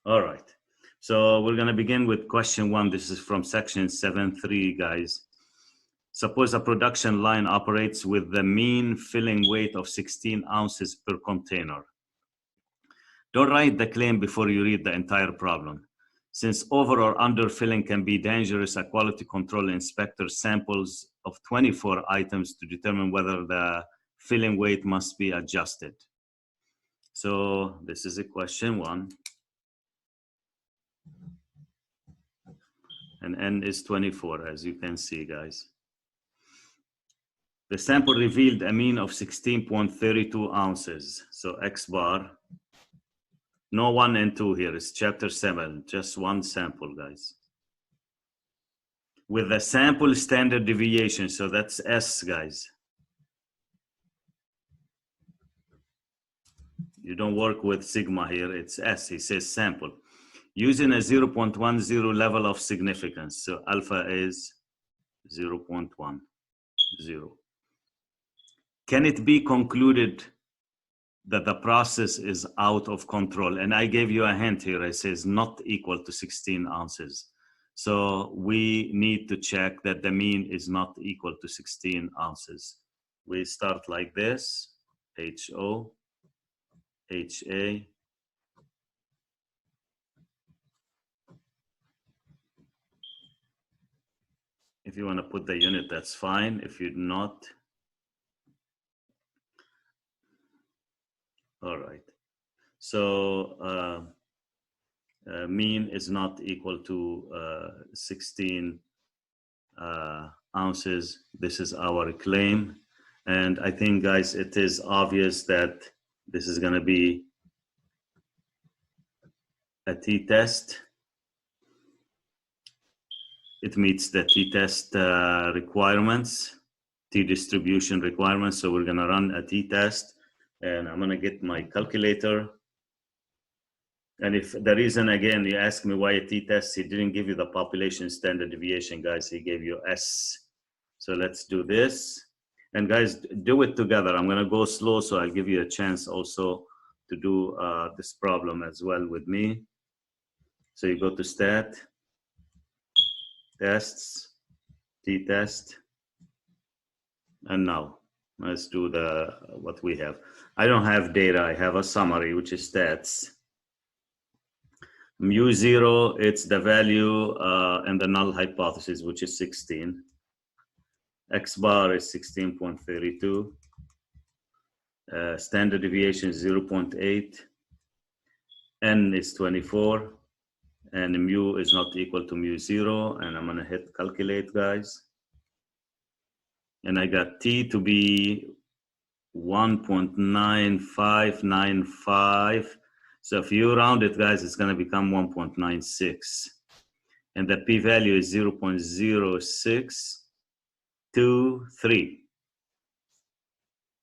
All right. So we're going to begin with question 1. This is from section 7.3, guys. Suppose a production line operates with the mean filling weight of 16 ounces per container. Don't write the claim before you read the entire problem. Since over or under filling can be dangerous, a quality control inspector samples of 24 items to determine whether the filling weight must be adjusted. So this is a question 1. And N is 24, as you can see, guys. The sample revealed a mean of 16.32 ounces. So X bar, no 1 and 2 here, it's chapter 7, just one sample, guys. With the sample standard deviation, so that's S, guys. You don't work with sigma here, it's S, he says sample. Using a 0.10 level of significance, so alpha is 0.10. Can it be concluded that the process is out of control? And I gave you a hint here, it says not equal to 16 ounces. So we need to check that the mean is not equal to 16 ounces. We start like this, HO, HA, if you want to put the unit, that's fine. If you're not, all right. So mean is not equal to 16 ounces. This is our claim. And I think, guys, it is obvious that this is going to be a t-test. It meets the t-test requirements, t-distribution requirements. So we're going to run a t-test. And I'm going to get my calculator. And if the reason, again, you ask me why a t-test, he didn't give you the population standard deviation, guys. He gave you S. So let's do this. And guys, do it together. I'm going to go slow, so I'll give you a chance also to do this problem as well with me. So you go to stat, tests, t-test, and now let's do what we have. I don't have data, I have a summary, which is stats. Mu0, it's the value and the null hypothesis, which is 16. X bar is 16.32. Standard deviation is 0.8. N is 24. And mu is not equal to mu0. And I'm going to hit calculate, guys. And I got T to be 1.9595. So if you round it, guys, it's going to become 1.96. And the p-value is 0.0623.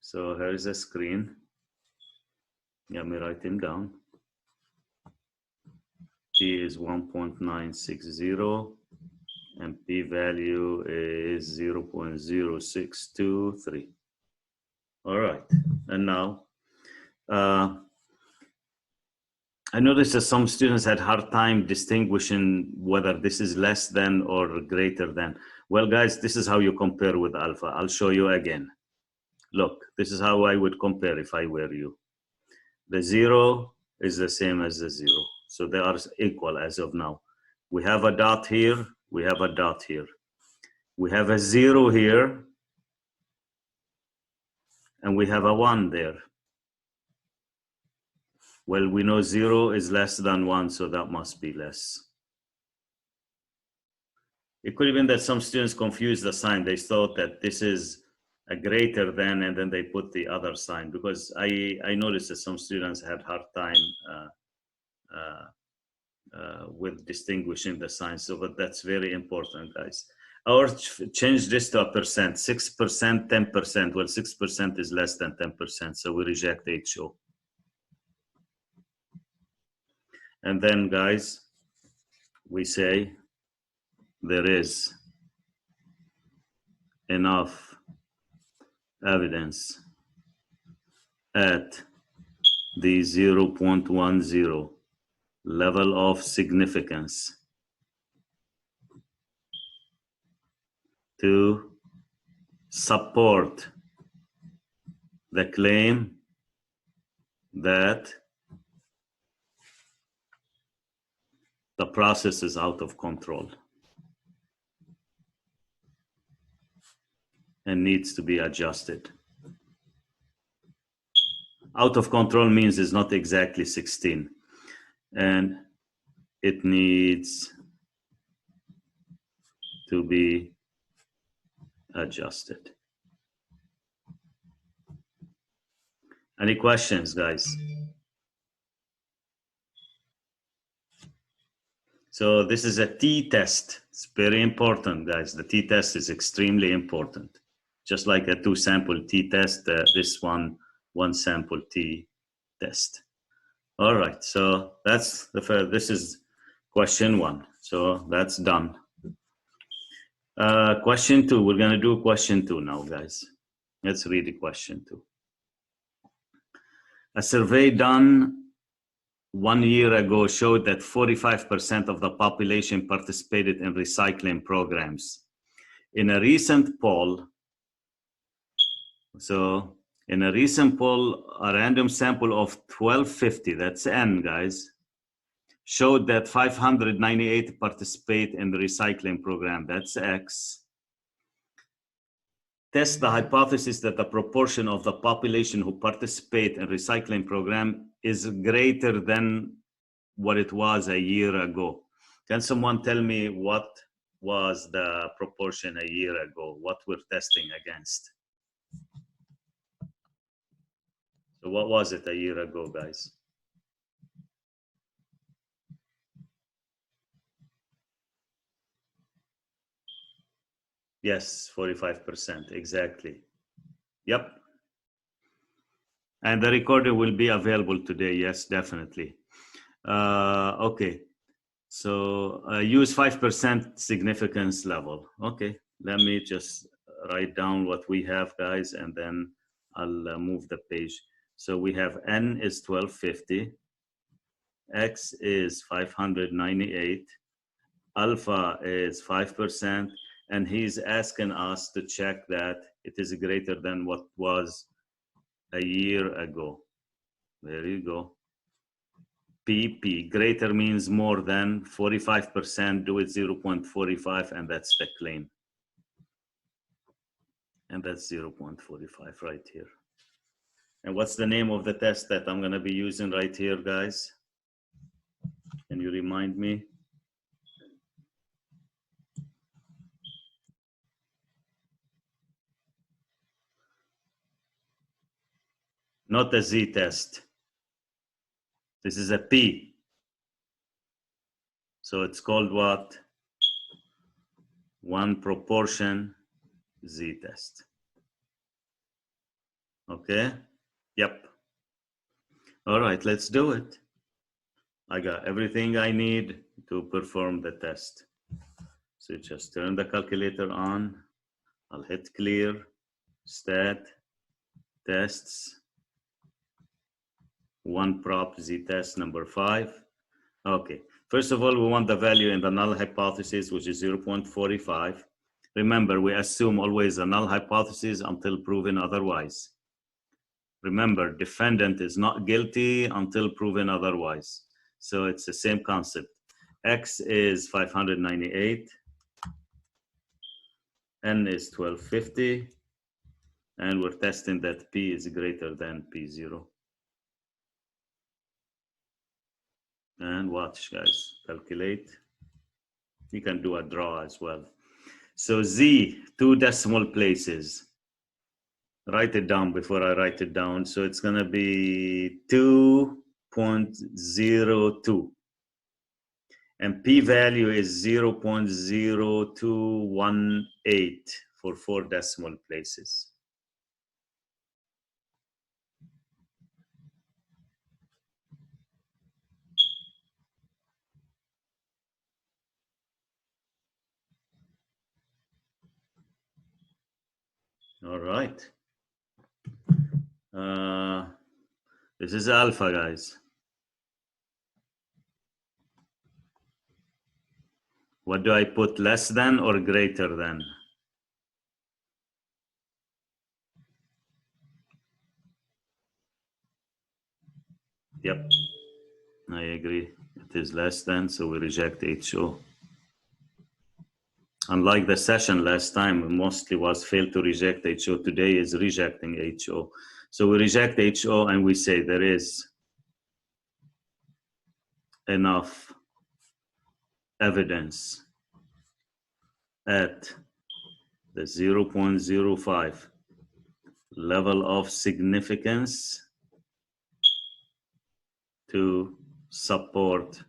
So here's a screen. Let me write them down. T is 1.960 and p-value is 0.0623. All right, and now I noticed that some students had hard time distinguishing whether this is less than or greater than. Well, guys, this is how you compare with alpha. I'll show you again. Look, this is how I would compare if I were you. The 0 is the same as the 0. So they are equal as of now. We have a dot here, we have a dot here. We have a 0 here, and we have a 1 there. Well, we know 0 is less than 1, so that must be less. It could have been that some students confused the sign. They thought that this is a greater than, and then they put the other sign, because I noticed that some students had hard time with distinguishing the signs. So, but that's very important, guys. Or change this to a percent, 6%, 10%. Well, 6% is less than 10%, so we reject HO. And then, guys, we say there is enough evidence at the 0.10 level of significance to support the claim that the process is out of control and needs to be adjusted. Out of control means it's not exactly 16, and it needs to be adjusted. Any questions, guys? So this is a t-test. It's very important, guys. The t-test is extremely important. Just like a 2-sample t-test, this one sample t-test. All right, so that's the first. This is question 1. So that's done. Question 2. We're gonna do question 2 now, guys. Let's read the question 2. A survey done 1 year ago showed that 45% of the population participated in recycling programs. In a recent poll, a random sample of 1250, that's N, guys, showed that 598 participate in the recycling program, that's X. Test the hypothesis that the proportion of the population who participate in recycling program is greater than what it was a year ago. Can someone tell me what was the proportion a year ago? What we're testing against? So what was it a year ago, guys? Yes, 45%, exactly. Yep. And the recording will be available today, yes, definitely. Okay, so use 5% significance level. Okay, let me just write down what we have, guys, and then I'll move the page. So we have N is 1250, X is 598, alpha is 5%, and he's asking us to check that it is greater than what was a year ago. There you go. PP, greater means more than 45%, do it 0.45, and that's the claim. And that's 0.45 right here. And what's the name of the test that I'm gonna be using right here, guys? Can you remind me? Not a z-test. This is a P. So it's called what? One proportion z-test. Okay? Yep. All right, let's do it. I got everything I need to perform the test. So just turn the calculator on. I'll hit clear, stat, tests, one prop z-test number 5. Okay, first of all, we want the value in the null hypothesis, which is 0.45. Remember, we assume always a null hypothesis until proven otherwise. Remember, defendant is not guilty until proven otherwise. So it's the same concept. X is 598. N is 1250. And we're testing that P is greater than P0. And watch, guys, calculate. You can do a draw as well. So Z, 2 decimal places. Write it down before I write it down. So it's gonna be 2.02. And P value is 0.0218 for 4 decimal places. All right. This is alpha, guys. What do I put, less than or greater than? Yep, I agree. It is less than, so we reject HO. Unlike the session last time, mostly was failed to reject HO. Today is rejecting HO. So we reject HO and we say there is enough evidence at the 0.05 level of significance to support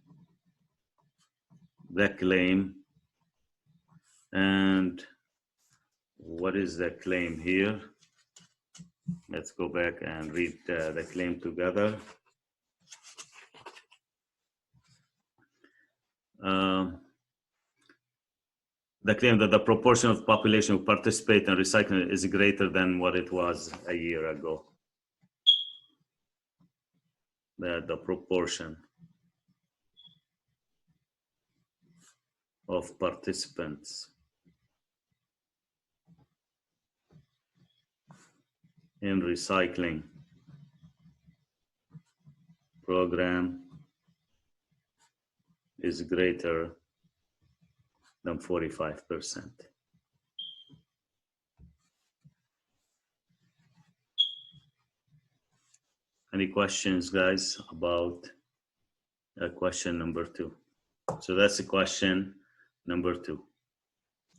the claim. And what is the claim here? Let's go back and read the claim together. The claim that the proportion of population who participate in recycling is greater than what it was a year ago. The proportion of participants in recycling program is greater than 45%. Any questions, guys, about question number 2? So that's the question number 2.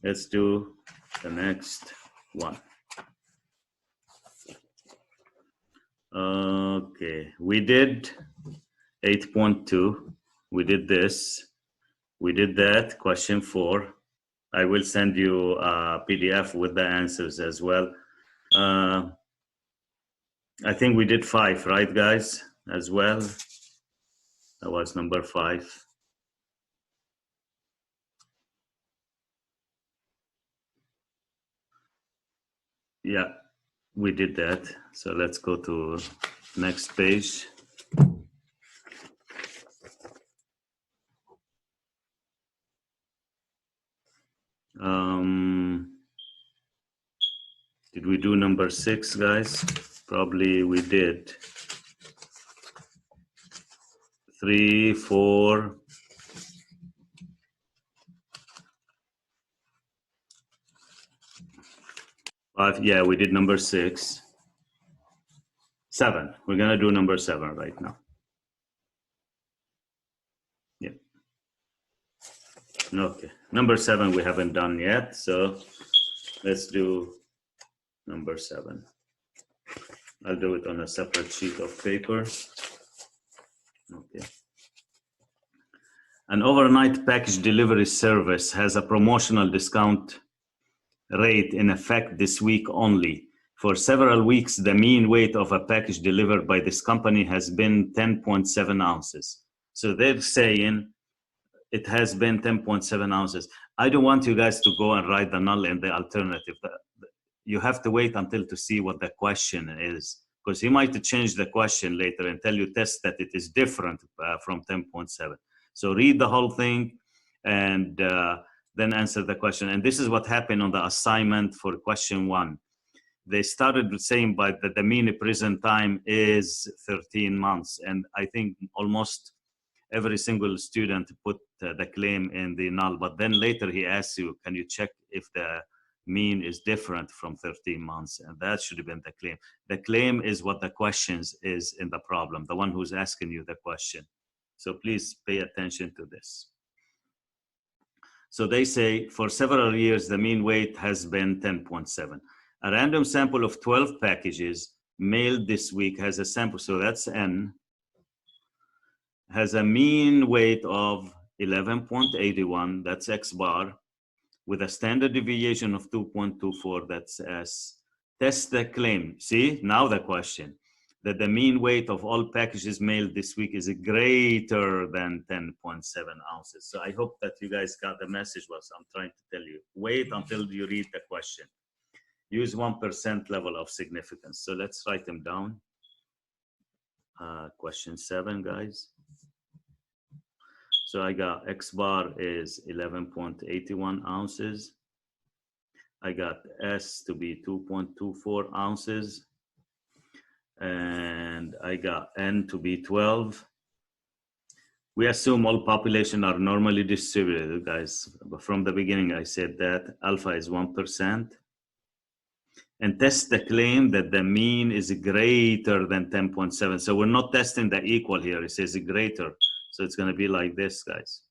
Let's do the next one. Okay, we did 8.2. We did this. We did that, question 4. I will send you a PDF with the answers as well. I think we did 5, right, guys, as well? That was number 5. Yeah, we did that. So let's go to next page. Did we do number 6, guys? Probably we did. 3, 4. 5. Yeah, we did number 6. 7. We're gonna do number 7 right now. Yeah. Okay. Number 7 we haven't done yet, so let's do number 7. I'll do it on a separate sheet of paper. Okay. An overnight package delivery service has a promotional discount rate in effect this week only. For several weeks, the mean weight of a package delivered by this company has been 10.7 ounces. So they're saying it has been 10.7 ounces. I don't want you guys to go and write the null and the alternative. You have to wait until to see what the question is, because he might change the question later and tell you test that it is different from 10.7. So read the whole thing and then answer the question. And this is what happened on the assignment for question 1. They started with saying that the mean prison time is 13 months. And I think almost every single student put the claim in the null, but then later he asks you, can you check if the mean is different from 13 months? And that should have been the claim. The claim is what the questions is in the problem, the one who's asking you the question. So please pay attention to this. So they say for several years, the mean weight has been 10.7. A random sample of 12 packages mailed this week has a sample, so that's N, has a mean weight of 11.81, that's X bar, with a standard deviation of 2.24, that's S. Test the claim. See, now the question, that the mean weight of all packages mailed this week is greater than 10.7 ounces. So I hope that you guys got the message what I'm trying to tell you. Wait until you read the question. Use 1% level of significance. So let's write them down. Question 7, guys. So I got X bar is 11.81 ounces. I got S to be 2.24 ounces. And I got N to be 12. We assume all population are normally distributed, guys. But from the beginning, I said that alpha is 1%. And test the claim that the mean is greater than 10.7. So we're not testing the equal here. It says greater. So it's going to be like this, guys.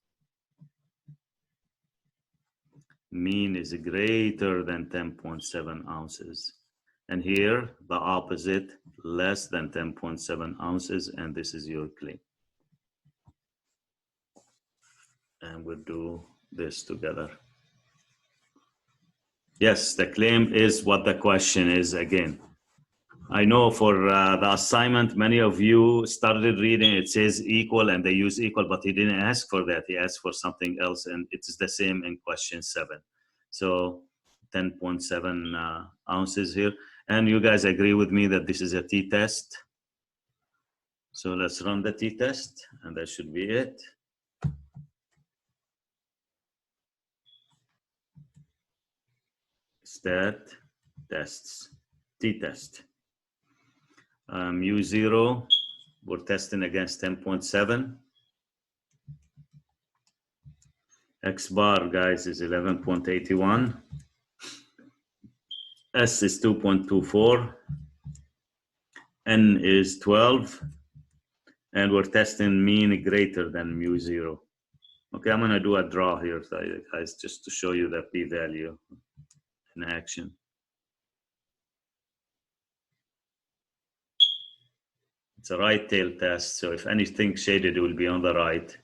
Mean is greater than 10.7 ounces. And here, the opposite, less than 10.7 ounces. And this is your claim. And we'll do this together. Yes, the claim is what the question is again. I know for the assignment, many of you started reading, it says equal and they use equal, but he didn't ask for that. He asked for something else, and it is the same in question 7. So 10.7 ounces here. And you guys agree with me that this is a t-test. So let's run the t-test, and that should be it. Stat tests, t-test. mu0, we're testing against 10.7. X bar, guys, is 11.81. S is 2.24. N is 12. And we're testing mean greater than mu0. Okay, I'm gonna do a draw here, guys, just to show you the p-value in action. It's a right tail test, so if anything shaded, it will be on the right.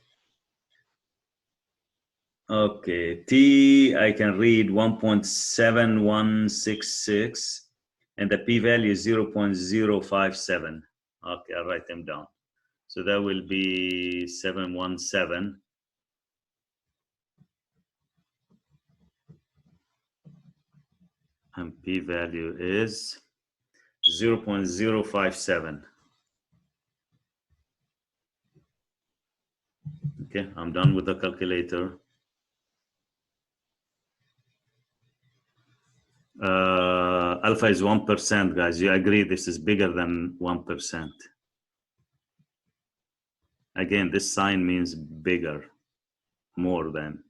Okay, T, I can read 1.7166, and the p-value is 0.057. Okay, I'll write them down. So that will be 717. And p-value is 0.057. Okay, I'm done with the calculator. Alpha is 1%, guys. You agree this is bigger than 1%. Again, this sign means bigger, more than.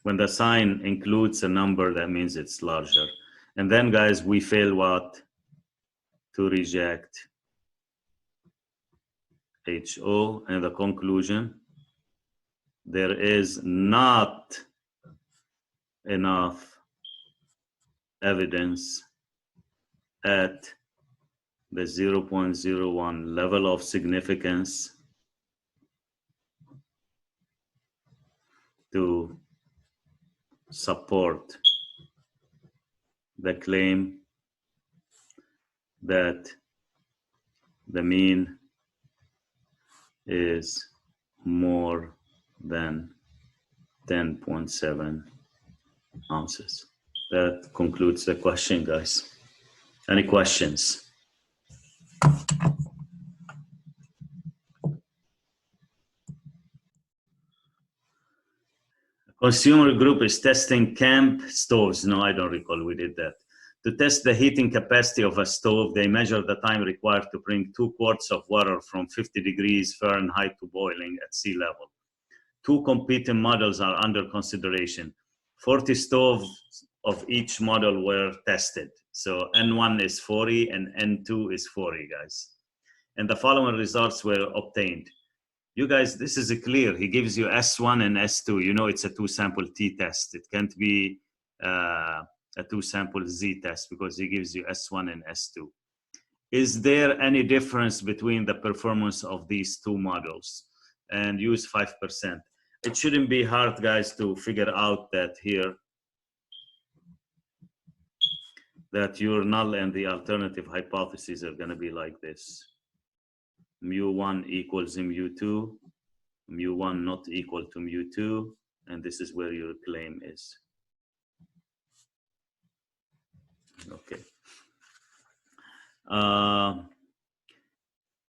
When the sign includes a number, that means it's larger. And then, guys, we fail what? To reject HO. And the conclusion, there is not enough evidence at the 0.01 level of significance to support the claim that the mean is more than 10.7 ounces. That concludes the question, guys. Any questions? Consumer group is testing camp stoves. No, I don't recall we did that. To test the heating capacity of a stove, they measure the time required to bring 2 quarts of water from 50 degrees Fahrenheit to boiling at sea level. 2 competing models are under consideration. 40 stoves of each model were tested. So N1 is 40 and N2 is 40, guys. And the following results were obtained. You guys, this is clear. He gives you S1 and S2. You know it's a 2-sample t-test. It can't be a 2-sample z-test because he gives you S1 and S2. Is there any difference between the performance of these 2 models? And use 5%. It shouldn't be hard, guys, to figure out that here, that your null and the alternative hypotheses are going to be like this. Mu1 equals mu2, mu1 not equal to mu2, and this is where your claim is. Okay.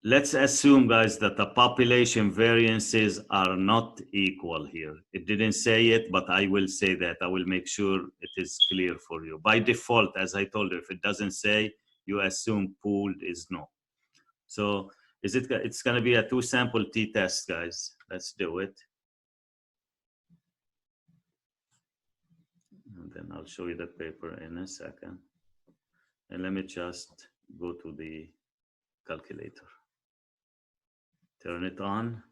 let's assume, guys, that the population variances are not equal here. It didn't say it, but I will say that. I will make sure it is clear for you. By default, as I told you, if it doesn't say, you assume pooled is no. So it's going to be a 2-sample t-test, guys. Let's do it. And then I'll show you the paper in a second. And let me just go to the calculator. Turn it on.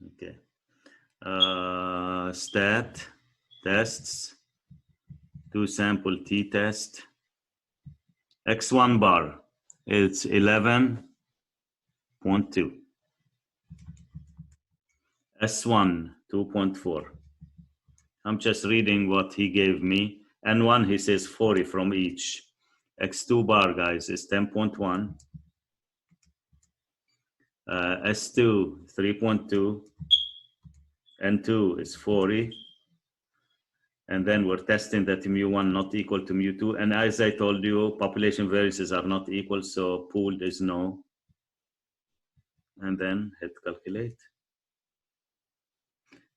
Okay. Stat, tests, 2-sample t-test. X1 bar, it's 11.2. S1, 2.4. I'm just reading what he gave me. N1, he says 40 from each. X2 bar, guys, is 10.1. S2, 3.2. N2 is 40. And then we're testing that mu1 not equal to mu2. And as I told you, population variances are not equal, so pooled is no. And then hit calculate.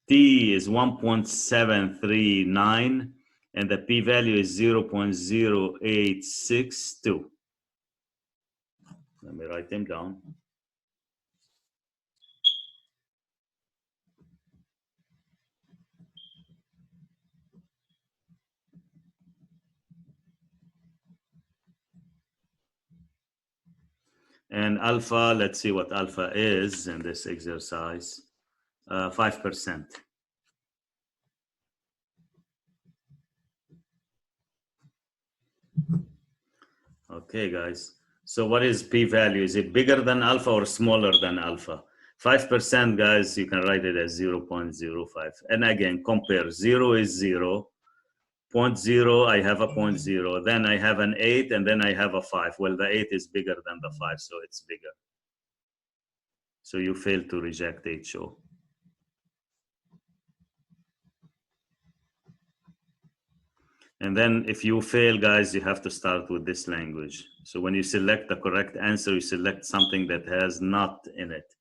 T is 1.739, and the p-value is 0.0862. Let me write them down. And alpha, let's see what alpha is in this exercise. 5%. Okay, guys. So what is p-value? Is it bigger than alpha or smaller than alpha? 5%, guys, you can write it as 0.05. And again, compare. 0 is 0. 0.0, I have a 0.0. Then I have an 8, and then I have a 5. Well, the 8 is bigger than the 5, so it's bigger. So you fail to reject HO. And then if you fail, guys, you have to start with this language. So when you select the correct answer, you select something that has not in it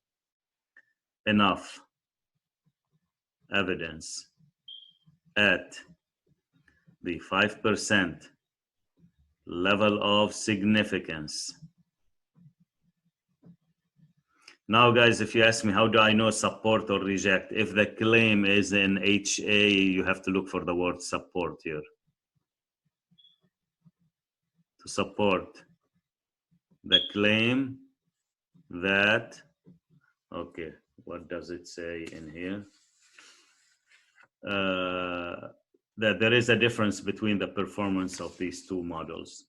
enough evidence at the 5% level of significance. Now, guys, if you ask me, how do I know support or reject? If the claim is in HA, you have to look for the word support here. To support the claim that, okay, what does it say in here? That there is a difference between the performance of these two models.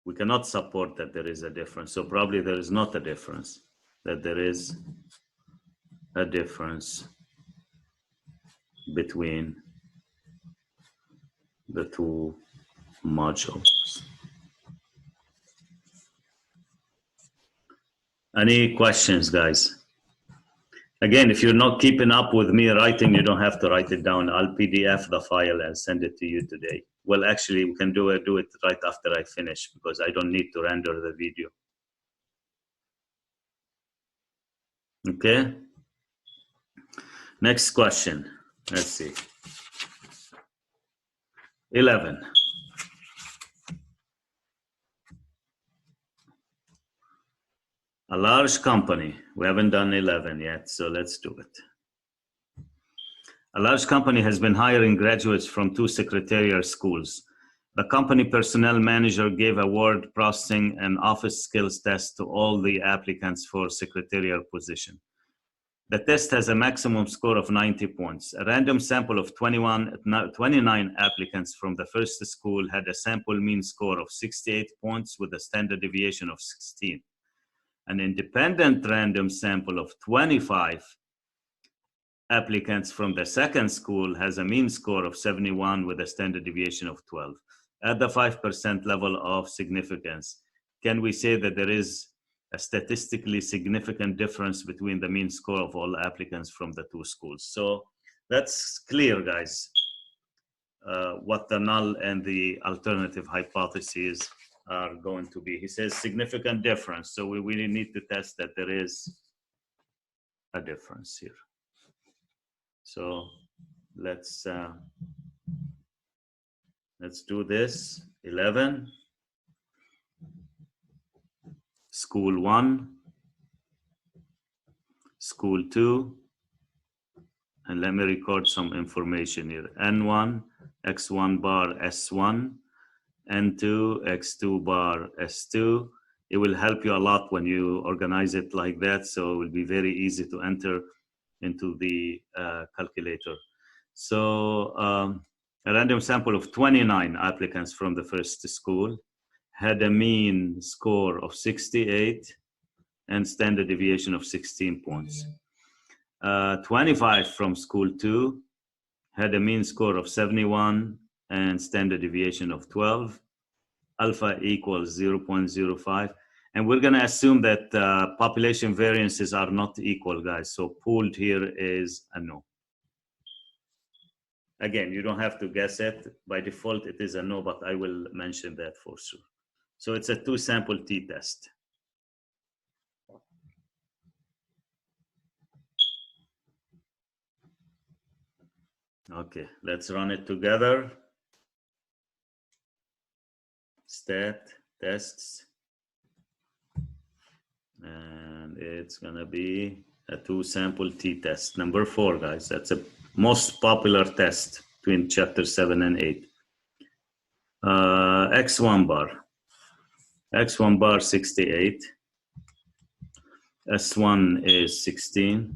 We cannot support that there is a difference. So probably there is not a difference, that there is a difference between the two modules. Any questions, guys? Again, if you're not keeping up with me writing, you don't have to write it down. I'll PDF the file and send it to you today. Well, actually, we can do it right after I finish, because I don't need to render the video. Okay. Next question. Let's see. 11. A large company. We haven't done 11 yet, so let's do it. A large company has been hiring graduates from 2 secretarial schools. The company personnel manager gave a word processing and office skills test to all the applicants for secretarial position. The test has a maximum score of 90 points. A random sample of 29 applicants from the first school had a sample mean score of 68 points with a standard deviation of 16. An independent random sample of 25 applicants from the second school has a mean score of 71 with a standard deviation of 12. At the 5% level of significance, can we say that there is a statistically significant difference between the mean score of all applicants from the 2 schools? So that's clear, guys. what the null and the alternative hypotheses are going to be. He says significant difference. So we really need to test that there is a difference here. So let's do this. 11, school 1, school 2, and let me record some information here. N1, X1 bar S1, N2, X2 bar S2. It will help you a lot when you organize it like that, so it will be very easy to enter into the calculator. So a random sample of 29 applicants from the first school had a mean score of 68 and standard deviation of 16 points. 25 from school 2 had a mean score of 71 and standard deviation of 12. Alpha equals 0.05. And we're going to assume that population variances are not equal, guys. So pooled here is a no. Again, you don't have to guess it. By default, it is a no, but I will mention that for sure. So it's a 2-sample t-test. Okay, let's run it together. Stat, tests. And it's gonna be a 2-sample t-test. Number 4, guys. That's the most popular test between chapter 7 and 8. X1 bar. X1 bar 68. S1 is 16.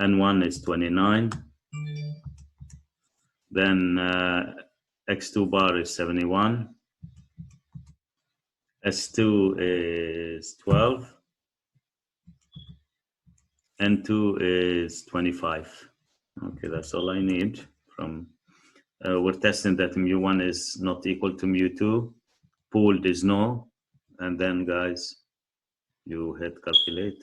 N1 is 29. Then X2 bar is 71. S2 is 12. N2 is 25. Okay, that's all I need from, we're testing that mu1 is not equal to mu2. Pooled is no. And then, guys, you hit calculate.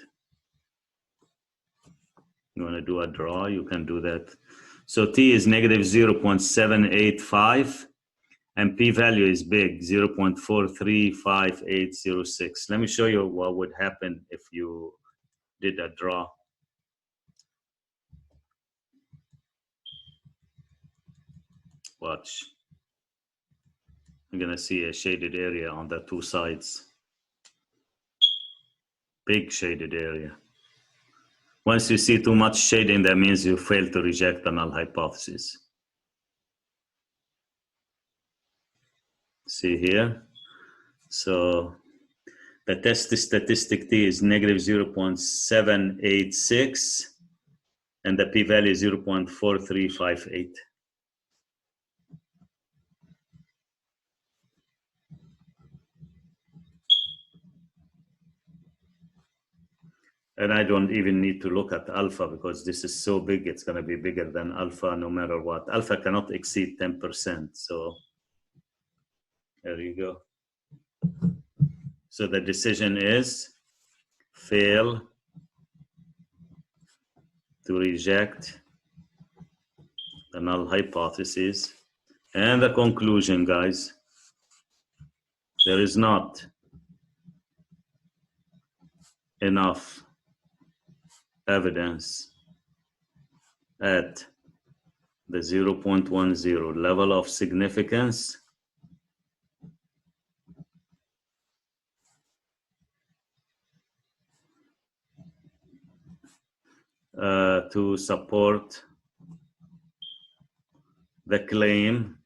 You want to do a draw, you can do that. So T is negative 0.785 and p-value is big, 0.435806. Let me show you what would happen if you did a draw. Watch. You're gonna see a shaded area on the 2 sides. Big shaded area. Once you see too much shading, that means you fail to reject the null hypothesis. See here? So the test statistic T is negative 0.786 and the p-value is 0.4358. And I don't even need to look at alpha because this is so big, it's going to be bigger than alpha no matter what. Alpha cannot exceed 10%. So there you go. So the decision is fail to reject the null hypothesis. And the conclusion, guys, there is not enough evidence at the 0.10 level of significance to support the claim.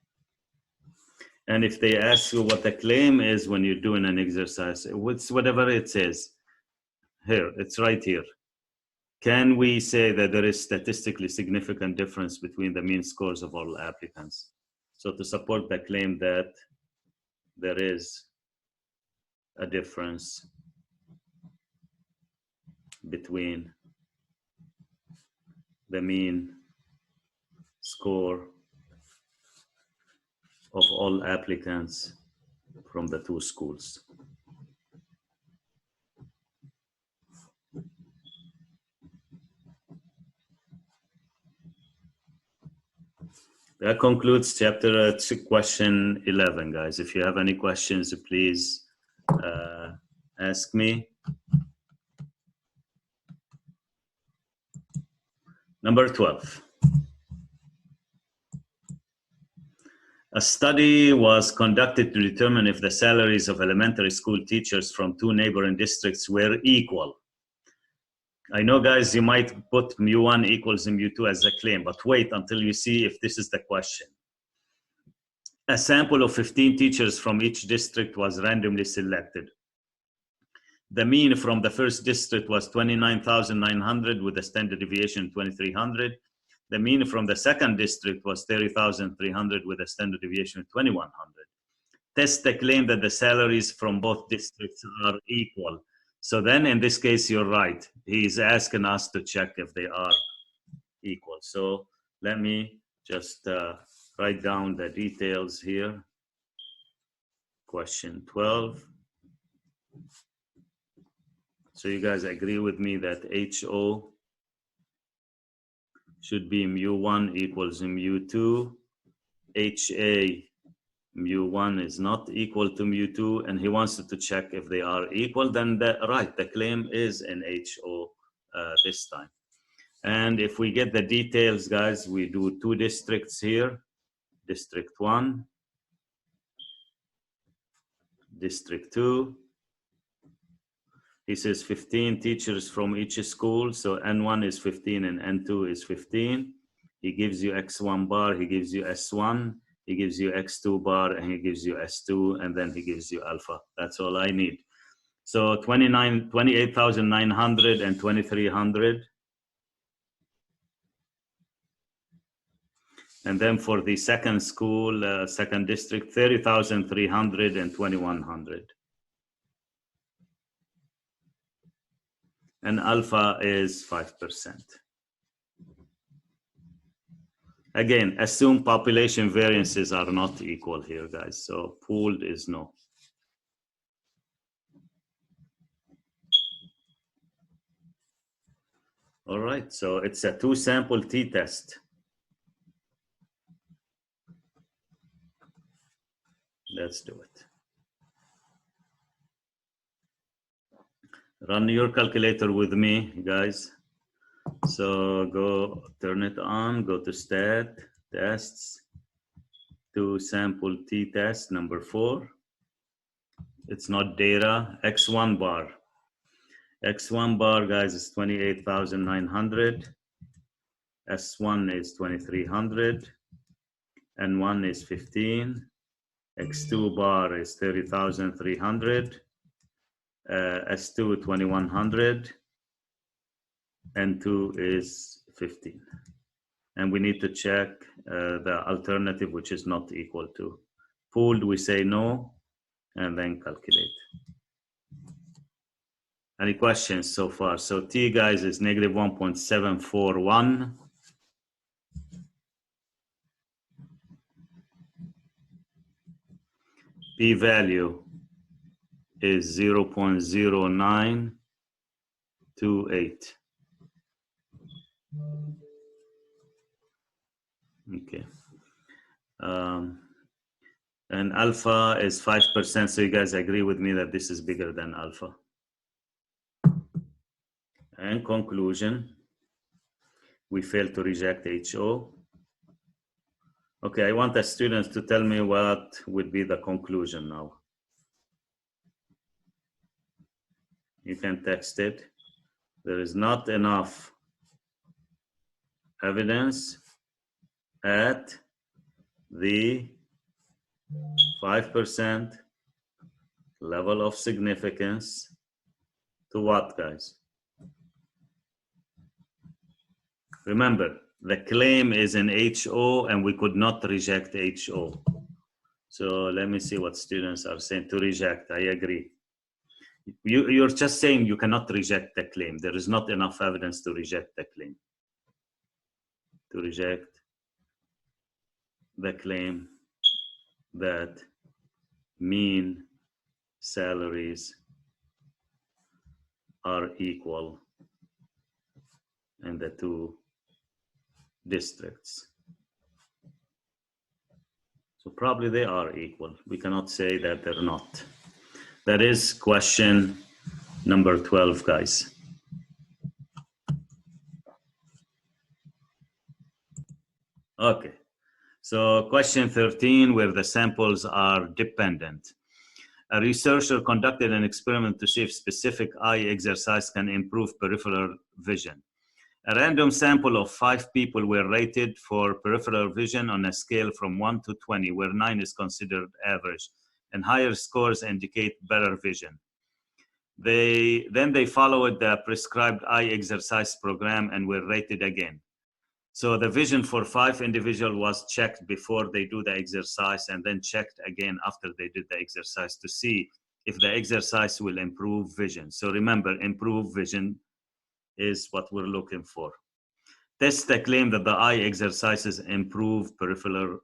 And if they ask you what the claim is when you're doing an exercise, it's whatever it says. Here, it's right here. Can we say that there is statistically significant difference between the mean scores of all applicants? So to support the claim that there is a difference between the mean score of all applicants from the 2 schools. That concludes chapter question 11, guys. If you have any questions, please ask me. Number 12. A study was conducted to determine if the salaries of elementary school teachers from 2 neighboring districts were equal. I know, guys, you might put mu1 equals mu2 as a claim, but wait until you see if this is the question. A sample of 15 teachers from each district was randomly selected. The mean from the first district was 29,900 with a standard deviation 2,300. The mean from the second district was 30,300 with a standard deviation of 2,100. Test the claim that the salaries from both districts are equal. So then in this case, you're right. He's asking us to check if they are equal. So let me just write down the details here. Question 12. So you guys agree with me that HO should be mu1 equals mu2. HA mu1 is not equal to mu2, and he wants to check if they are equal. Then the claim is in HO this time. And if we get the details, guys, we do 2 districts here. District 1, District 2. He says 15 teachers from each school. So N1 is 15 and N2 is 15. He gives you X1 bar, he gives you S1, he gives you X2 bar, and he gives you S2, and then he gives you alpha. That's all I need. So 28,900 and 2,300. And then for the second school, second district, 30,300 and 2,100. And alpha is 5%. Again, assume population variances are not equal here, guys. So pooled is no. All right, so it's a 2-sample t-test. Let's do it. Run your calculator with me, guys. So go turn it on, go to stat, tests, 2-sample t-test, number 4. It's not data, X1 bar. X1 bar, guys, is 28,900. S1 is 2,300. N1 is 15. X2 bar is 30,300. S2 2,100. N2 is 15. And we need to check the alternative, which is not equal to. Pooled, we say no, and then calculate. Any questions so far? So T, guys, is negative 1.741. P-value is 0.0928. Okay. And alpha is 5%. So you guys agree with me that this is bigger than alpha. And conclusion, we failed to reject HO. Okay, I want the students to tell me what would be the conclusion now. You can text it. There is not enough evidence at the 5% level of significance to what, guys? Remember, the claim is in HO and we could not reject HO. So let me see what students are saying. To reject, I agree. You're just saying you cannot reject the claim. There is not enough evidence to reject the claim. To reject the claim that mean salaries are equal in the 2 districts. So probably they are equal. We cannot say that they're not. That is question number 12, guys. Okay. So question 13, where the samples are dependent. A researcher conducted an experiment to see if specific eye exercise can improve peripheral vision. A random sample of 5 people were rated for peripheral vision on a scale from 1 to 20, where 9 is considered average, and higher scores indicate better vision. Then they followed the prescribed eye exercise program and were rated again. So the vision for 5 individuals was checked before they do the exercise and then checked again after they did the exercise to see if the exercise will improve vision. So remember, improve vision is what we're looking for. Tests that claim that the eye exercises improve peripheral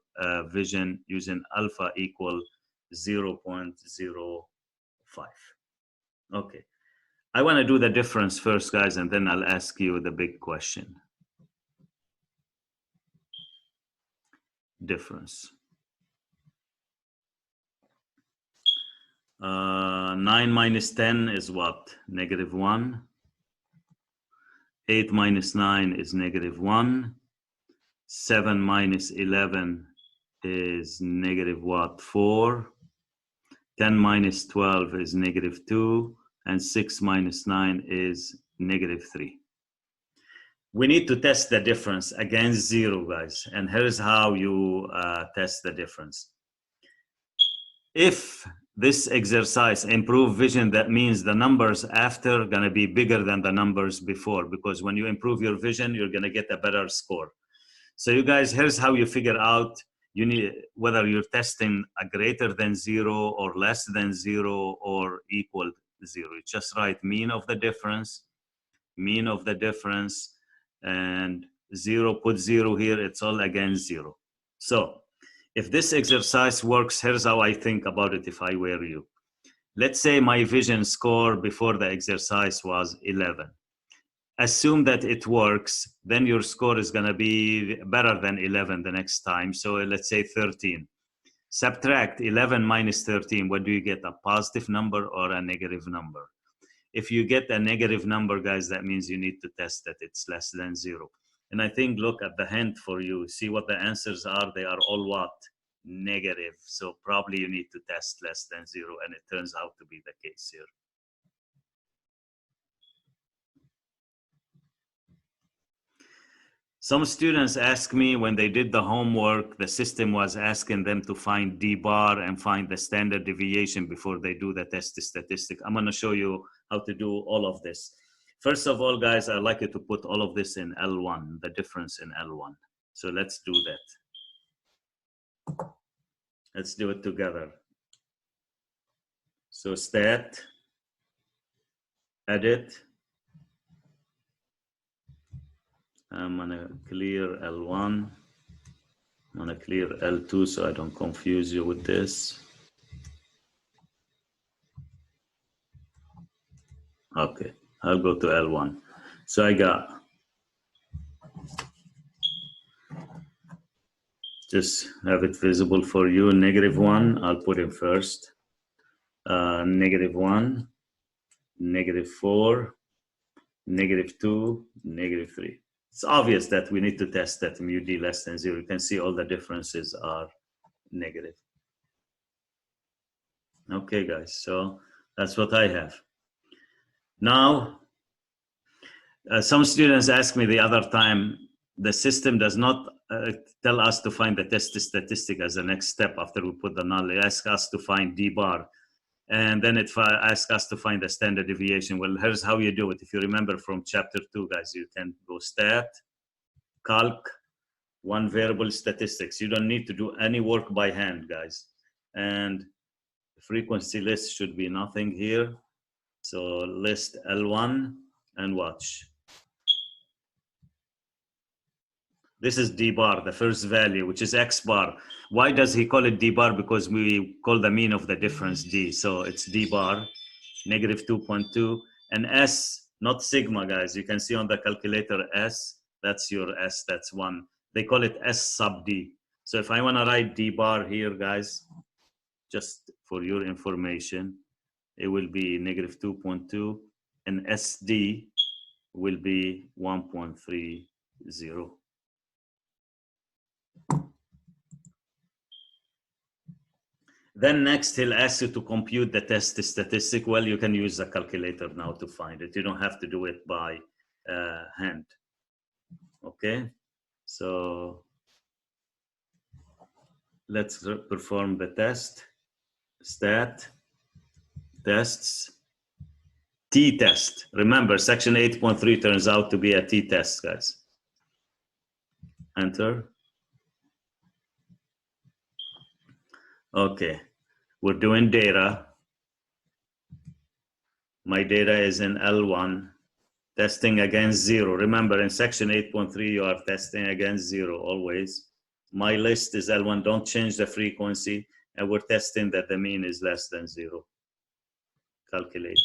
vision using alpha equal 0.05. Okay. I want to do the difference first, guys, and then I'll ask you the big question. Difference. 9 minus 10 is what? -1. 8 minus 9 is -1. 7 minus 11 is negative what? 4. 10 minus 12 is -2. And 6 minus 9 is -3. We need to test the difference against 0, guys. And here's how you test the difference. If this exercise improve vision, that means the numbers after gonna be bigger than the numbers before, because when you improve your vision, you're gonna get a better score. So you guys, here's how you figure out you need whether you're testing a greater than 0 or less than 0 or equal to 0. You just write mean of the difference, and 0, put 0 here, it's all against 0. So if this exercise works, here's how I think about it if I were you. Let's say my vision score before the exercise was 11. Assume that it works, then your score is gonna be better than 11 the next time. So let's say 13. Subtract 11 minus 13, what do you get? A positive number or a negative number? If you get a negative number, guys, that means you need to test that it's less than 0. And I think, look at the hint for you. See what the answers are. They are all what? Negative. So probably you need to test less than 0. And it turns out to be the case here. Some students ask me when they did the homework, the system was asking them to find D bar and find the standard deviation before they do the test statistic. I'm going to show you how to do all of this. First of all, guys, I'd like you to put all of this in L1, the difference in L1. So let's do that. Let's do it together. So stat, edit. I'm gonna clear L1. I'm gonna clear L2 so I don't confuse you with this. Okay, I'll go to L1. So I got, just have it visible for you, -1, I'll put in first. -1, -4, -2, -3. It's obvious that we need to test that mu D less than 0. You can see all the differences are negative. Okay, guys, so that's what I have. Now, some students asked me the other time, the system does not tell us to find the test statistic as the next step after we put the null. It asks us to find D bar. And then it asks us to find the standard deviation. Well, here's how you do it. If you remember from chapter 2, guys, you can go stat, calc, one variable statistics. You don't need to do any work by hand, guys. And frequency list should be nothing here. So list L1 and watch. This is D bar, the first value, which is X bar. Why does he call it D bar? Because we call the mean of the difference D. So it's D bar, -2.2. And S, not sigma, guys. You can see on the calculator S, that's your S, that's 1. They call it S sub D. So if I want to write D bar here, guys, just for your information, it will be negative 2.2, and SD will be 1.30. Then next, he'll ask you to compute the test statistic. Well, you can use a calculator now to find it. You don't have to do it by hand. Okay, so let's perform the test. Stat, tests, t-test. Remember, section 8.3 turns out to be a t-test, guys. Enter. Okay, we're doing data. My data is in L1, testing against 0. Remember, in section 8.3, you are testing against 0 always. My list is L1, don't change the frequency, and we're testing that the mean is less than 0. Calculate.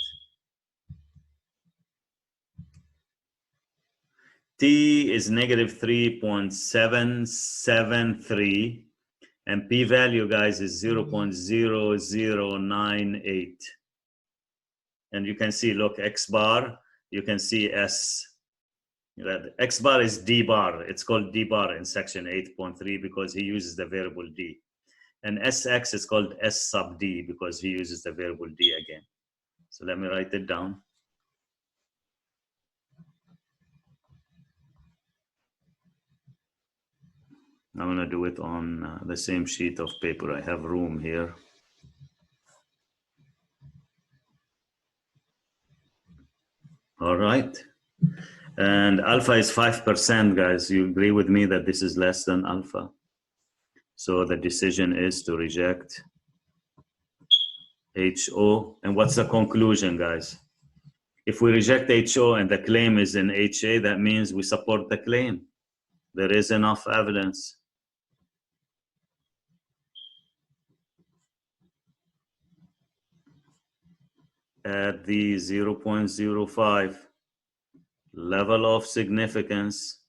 T is negative 3.773, and p-value, guys, is 0.0098. And you can see, look, X bar, you can see S. X bar is D bar. It's called D bar in section 8.3 because he uses the variable D. And SX is called S sub D because he uses the variable D again. So let me write it down. I'm gonna do it on the same sheet of paper. I have room here. All right. And alpha is 5%, guys. You agree with me that this is less than alpha? So the decision is to reject HO. And what's the conclusion, guys? If we reject HO and the claim is in HA, that means we support the claim. There is enough evidence. At the 0.05 level of significance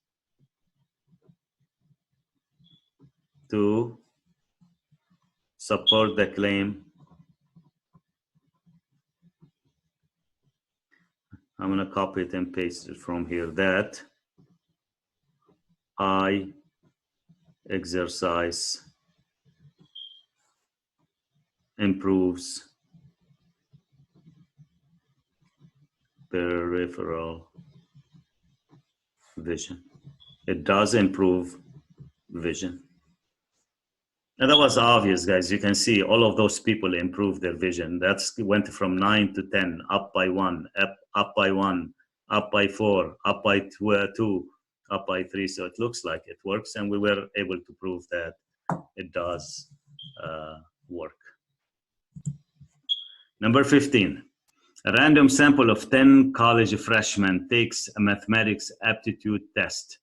to support the claim, I'm going to copy it and paste it from here, that I exercise improves peripheral vision. It does improve vision. And that was obvious, guys. You can see all of those people improved their vision. That's went from 9 to 10, up by 1, up by 1, up by 4, up by 2, up by 3. So it looks like it works, and we were able to prove that it does work. Number 15. A random sample of 10 college freshmen takes a mathematics aptitude test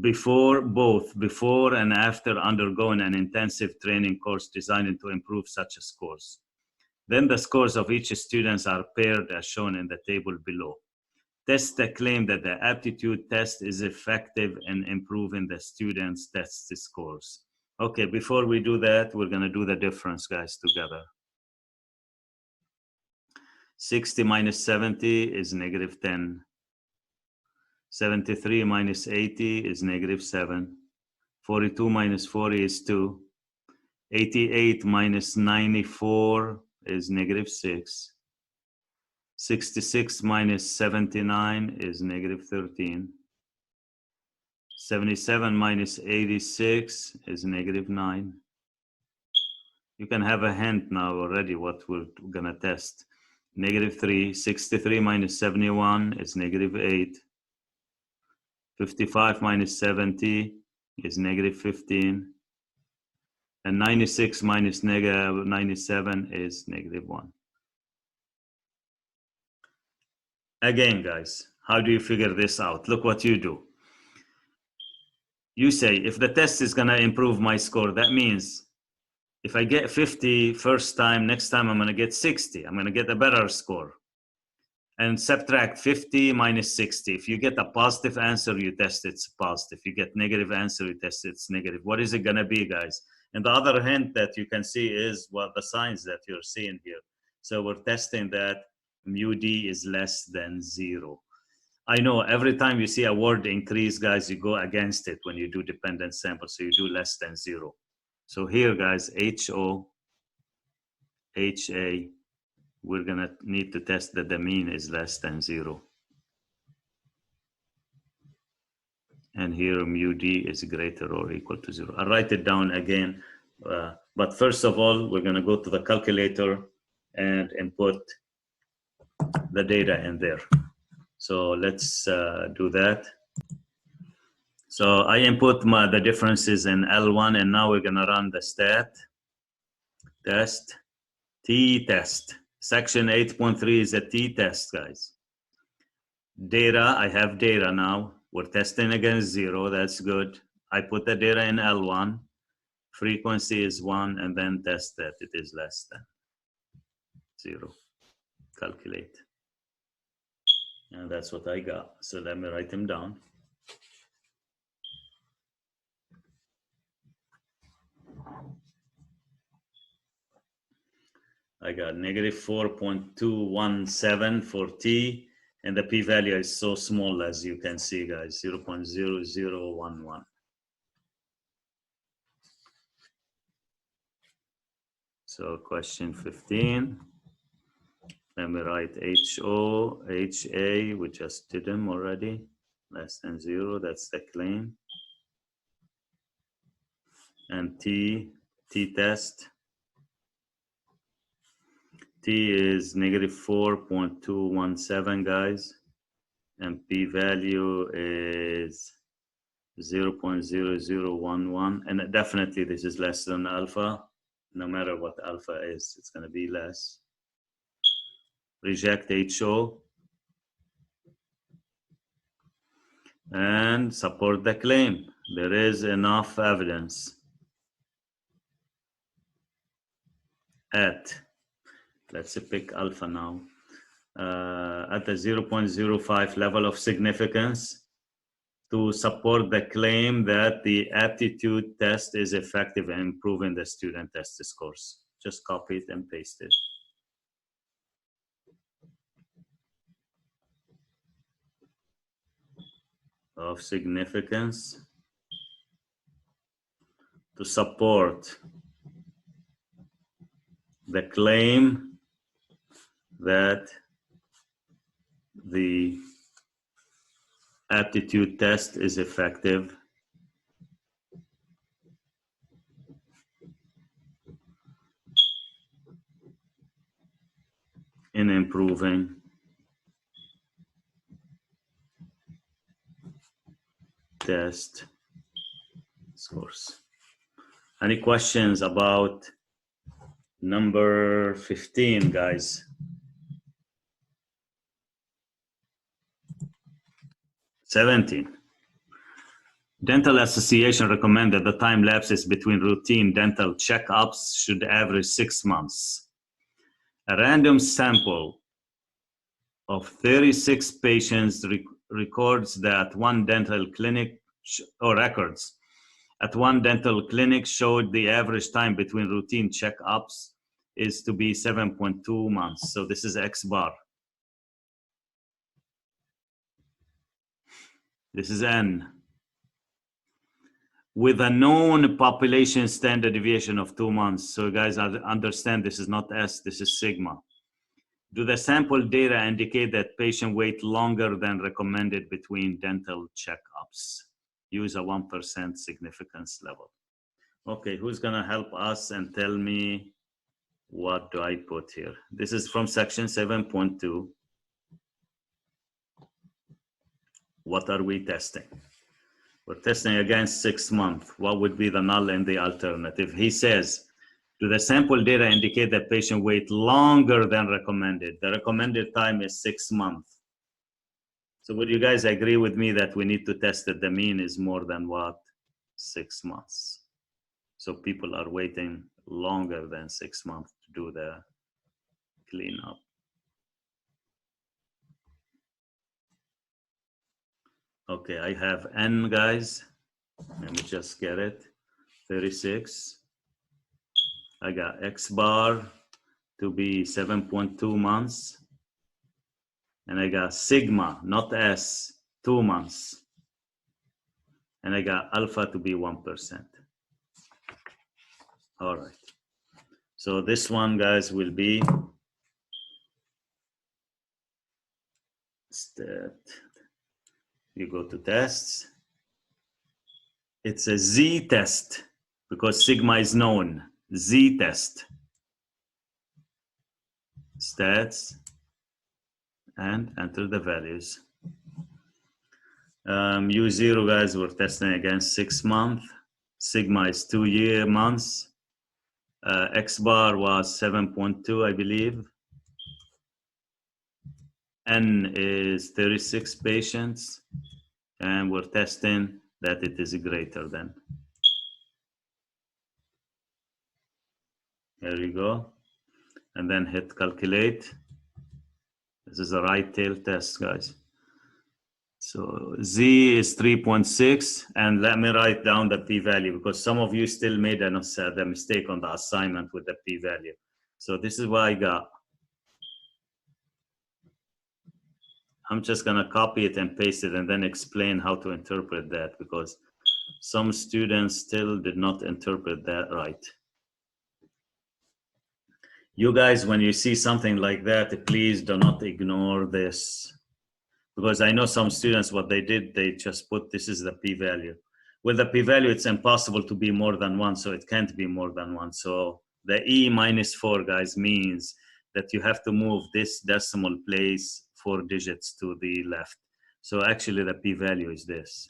before and after undergoing an intensive training course designed to improve such scores. Then the scores of each student are paired as shown in the table below. Test the claim that the aptitude test is effective in improving the students' test scores. Okay, before we do that, we're going to do the difference, guys, together. 60 minus 70 is negative 10. 73 minus 80 is negative 7. 42 minus 40 is 2. 88 minus 94 is negative 6. 66 minus 79 is negative 13. 77 minus 86 is negative 9. You can have a hint now already what we're gonna test. Negative 3. 63 minus 71 is negative 8. 55 minus 70 is negative 15. And 96 minus negative 97 is negative 1. Again, guys, how do you figure this out? Look what you do. You say, if the test is gonna improve my score, that means if I get 50 first time, next time I'm gonna get 60. I'm gonna get a better score. and subtract 50 minus 60. If you get a positive answer, you test it's positive. If you get negative answer, you test it's negative. What is it gonna be, guys? And the other hint that you can see is what the signs that you're seeing here. So we're testing that mu d is less than 0. I know every time you see a word increase, guys, you go against it when you do dependent sample. So you do less than 0. So here, guys, HO, HA, we're gonna need to test that the mean is less than 0. And here mu d is greater or equal to 0. I'll write it down again. But first of all, we're gonna go to the calculator and input the data in there. So let's do that. So I input the differences in L1, and now we're gonna run the stat test t-test. Section 8.3 is a t-test, guys. Data, I have data now. We're testing against 0, that's good. I put the data in L1. Frequency is 1, and then test that it is less than 0. Calculate. And that's what I got. So let me write them down. I got negative 4.217 for T, and the p-value is so small, as you can see, guys, 0.0011. So question 15, let me write HO, HA, we just did them already, less than 0, that's the claim. And t-test. T is negative 4.217, guys, and p-value is 0.0011, and definitely this is less than alpha. No matter what alpha is, it's going to be less. Reject HO and support the claim. There is enough evidence at, let's pick alpha now, at the 0.05 level of significance to support the claim that the aptitude test is effective in improving the student test scores. Just copy it and paste it. Of significance to support the claim that the aptitude test is effective in improving test scores. Any questions about number 15, guys? 17. Dental Association recommended the time lapses between routine dental checkups should average 6 months. A random sample of 36 patients records that one dental clinic records at one dental clinic showed the average time between routine checkups is to be 7.2 months. So this is X bar. This is N. With a known population standard deviation of 2 months. So guys, I understand this is not S, this is sigma. Do the sample data indicate that patient wait longer than recommended between dental checkups? Use a 1% significance level. Okay, who's gonna help us and tell me what do I put here? This is from section 7.2. What are we testing? We're testing against 6 months. What would be the null and the alternative? He says, do the sample data indicate that patient wait longer than recommended? The recommended time is 6 months. So would you guys agree with me that we need to test that the mean is more than what? 6 months. So people are waiting longer than 6 months to do the cleanup. Okay, I have N, guys. Let me just get it. 36. I got X bar to be 7.2 months. And I got sigma, not S, 2 months. And I got alpha to be 1%. All right. So this one, guys, will be stat. You go to tests. It's a Z test because sigma is known. Z test. Stats and enter the values. U0, guys, we're testing against 6 months. Sigma is 2 months. X bar was 7.2, I believe. N is 36 patients. And we're testing that it is greater than. There you go. And then hit calculate. This is a right tail test, guys. So Z is 3.6, and let me write down the p-value because some of you still made the mistake on the assignment with the p-value. So this is what I got. I'm just gonna copy it and paste it and then explain how to interpret that because some students still did not interpret that right. You guys, when you see something like that, please do not ignore this. Because I know some students, what they did, they just put this is the p-value. With the p-value, it's impossible to be more than 1, so it can't be more than 1. So the E -4, guys, means that you have to move this decimal place 4 digits to the left. So actually the p-value is this.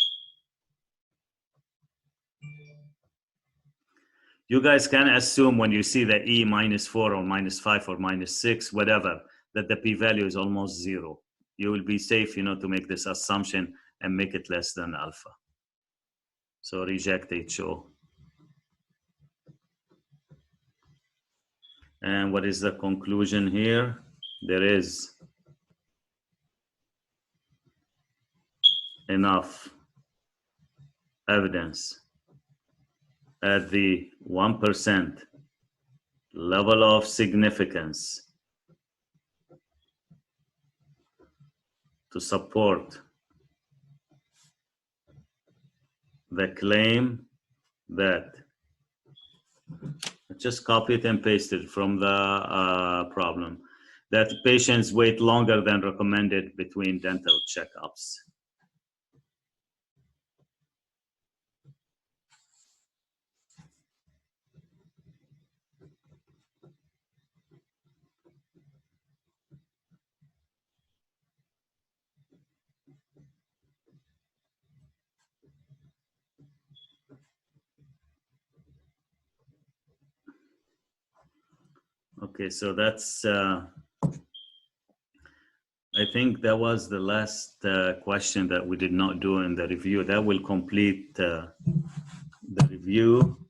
You guys can assume when you see the E -4 or -5 or -6, whatever, that the p-value is almost 0. You will be safe, you know, to make this assumption and make it less than alpha. So reject HO. And what is the conclusion here? There is enough evidence at the 1% level of significance to support the claim that, just copy it and paste it from the problem, that patients wait longer than recommended between dental checkups. Okay, so that's, I think that was the last question that we did not do in the review. That will complete the review.